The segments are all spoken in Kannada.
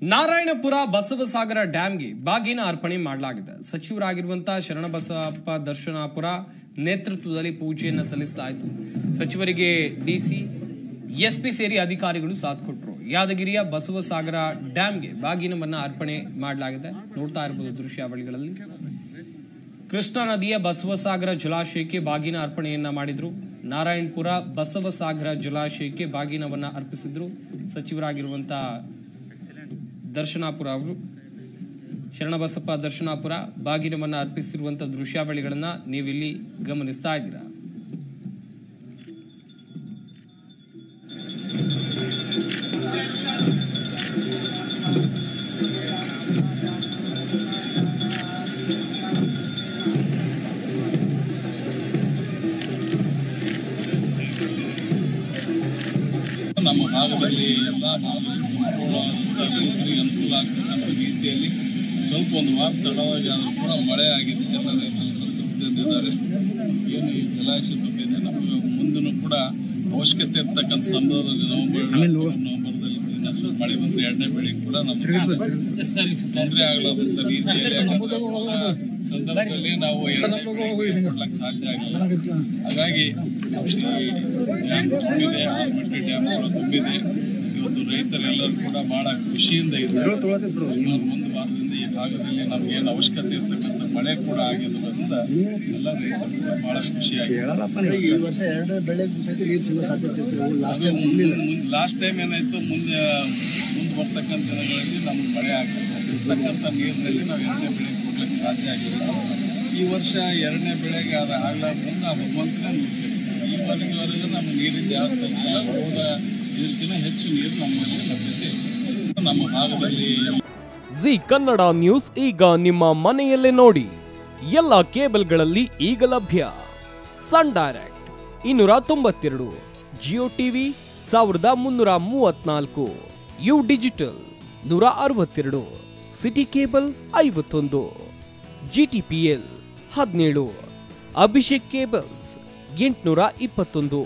ನಾರಾಯಣಪುರ ಬಸವಸಾಗರ ಡ್ಯಾಂಗೆ ಬಾಗಿನ ಅರ್ಪಣೆ ಮಾಡಲಾಗಿದೆ. ಸಚಿವರಾಗಿರುವಂತಹ ಶರಣಬಸಪ್ಪ ದರ್ಶನಾಪುರ ನೇತೃತ್ವದಲ್ಲಿ ಪೂಜೆಯನ್ನು ಸಲ್ಲಿಸಲಾಯಿತು. ಸಚಿವರಿಗೆ ಡಿಸಿ, ಎಸ್ಪಿ ಸೇರಿ ಅಧಿಕಾರಿಗಳು ಸಾಥ್ ಕೊಟ್ಟರು. ಯಾದಗಿರಿಯ ಬಸವಸಾಗರ ಡ್ಯಾಂಗೆ ಬಾಗಿನವನ್ನ ಅರ್ಪಣೆ ಮಾಡಲಾಗಿದೆ. ನೋಡ್ತಾ ಇರಬಹುದು ದೃಶ್ಯಾವಳಿಗಳಲ್ಲಿ. ಕೃಷ್ಣಾ ನದಿಯ ಬಸವಸಾಗರ ಜಲಾಶಯಕ್ಕೆ ಬಾಗಿನ ಅರ್ಪಣೆಯನ್ನ ಮಾಡಿದ್ರು. ನಾರಾಯಣಪುರ ಬಸವಸಾಗರ ಜಲಾಶಯಕ್ಕೆ ಬಾಗಿನವನ್ನ ಅರ್ಪಿಸಿದ್ರು. ಸಚಿವರಾಗಿರುವಂತಹ ದರ್ಶನಾಪುರ ಅವರು, ಶರಣಬಸಪ್ಪ ದರ್ಶನಾಪುರ ಬಾಗಿನವನ್ನ ಅರ್ಪಿಸಿರುವಂತಹ ದೃಶ್ಯಾವಳಿಗಳನ್ನ ನೀವಿಲ್ಲಿ ಗಮನಿಸ್ತಾ ಇದ್ದೀರಾ. ನಮ್ಮ ಭಾಗದಲ್ಲಿ ಎಲ್ಲ ರೈತರಿಗೆ ಅನುಕೂಲ ಆಗ್ತಕ್ಕಂಥ ರೀತಿಯಲ್ಲಿ ಸ್ವಲ್ಪ ಒಂದು ವಾರ ತಡವಾಗಿ ಆದರೂ ಕೂಡ ಮಳೆ ಆಗಿದೆ. ಎಲ್ಲ ರೈತರು ಸಂತೃಪ್ತಿಯಿಂದಿದ್ದಾರೆ. ಏನು ಈ ಜಲಾಶಯ ತುಂಬಿದೆ, ನಮಗೆ ಮುಂದೂ ಕೂಡ ಅವಶ್ಯಕತೆ ಇರ್ತಕ್ಕಂಥ ಸಂದರ್ಭದಲ್ಲಿ ನವೆಂಬರ್ದಲ್ಲಿ ಮಳೆ ಬಂದ್ರೆ ಎರಡನೇ ಬೆಳೆಗೆ ಕೂಡ ನಮಗೆ ತೊಂದರೆ ಆಗಲಾರಂತ ರೀತಿಯಲ್ಲಿ ಸಂದರ್ಭದಲ್ಲಿ ನಾವು ಕೊಡ್ಲಕ್ಕೆ ಸಾಧ್ಯ ಆಗಿಲ್ಲ. ಹಾಗಾಗಿ ಡ್ಯಾಮ್ ತುಂಬಿದೆ, ಆಲ್ಮಟ್ಟಿ ಡ್ಯಾಮ್ ಕೂಡ ತುಂಬಿದೆ. ಇವತ್ತು ರೈತರೆಲ್ಲರೂ ಕೂಡ ಬಹಳ ಖುಷಿಯಿಂದ ಇದ್ದಾರೆ. ಒಂದು ವಾರದಿಂದ ಈ ಭಾಗದಲ್ಲಿ ನಮ್ಗೇನು ಅವಶ್ಯಕತೆ ಇರ್ತಕ್ಕಂಥ ಮಳೆ ಕೂಡ ಆಗಿರೋದ್ರಿಂದ ಎಲ್ಲ ರೈತರು ಕೂಡ ಬಹಳ ಖುಷಿಯಾಗಿದೆ. ಈ ವರ್ಷ ಎರಡನೇ ಬೆಳೆಗೂ ಸಹಿತ ನೀರು ಸಿಗುವ ಸಾಧ್ಯತೆ ಲಾಸ್ಟ್ ಟೈಮ್ ಏನಾಯ್ತು, ಮುಂದೆ ಬರ್ತಕ್ಕಂಥ ದಿನಗಳಲ್ಲಿ ನಮ್ಗೆ ಮಳೆ ಆಗಿರ್ತಕ್ಕಂಥ ನೀರಿನಲ್ಲಿ ನಾವು ಎರಡನೇ ಬೆಳೆ ಕೊಡ್ಲಿಕ್ಕೆ ಸಾಧ್ಯ ಆಗಿಲ್ಲ. ಈ ವರ್ಷ ಎರಡನೇ ಬೆಳೆಗೆ ಅದು ಆಗ್ಲಾರ್ದು ನಾವು ಭಗವಂತನೇ ನೋಡ್ತೀವಿ. ಈವರೆಗೂ ನಮ್ಮ ನೀರಿನ ಜಾಸ್ತಿ ಹೋದ ಇದಕ್ಕಿಂತ ಹೆಚ್ಚು ನೀರು ನಮ್ಮಲ್ಲಿ ಲಭ್ಯತೆ ನಮ್ಮ ಭಾಗದಲ್ಲಿ. ಜಿ ಕನ್ನಡ ನ್ಯೂಸ್ ಈಗ ನಿಮ್ಮ ಮನೆಯಲ್ಲೇ ನೋಡಿ. ಎಲ್ಲ ಕೇಬಲ್ಗಳಲ್ಲಿ ಈಗ ಲಭ್ಯ. Sun Direct 292, Jio TV 1334, U digital 162, city cable 51, GTPL 17, Abhishek cables 821,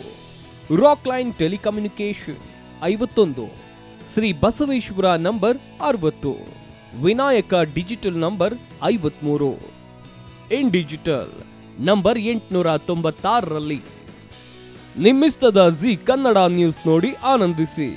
rock line telecommunication 51, Shri Basaveshwara number 60, Vinayaka digital number 53, in digital number 896ರಲ್ಲಿ. ನಿಮ್ಮಿಸ್ತದ ಜಿ ಕನ್ನಡ ನ್ಯೂಸ್ ನೋಡಿ ಆನಂದಿಸಿ.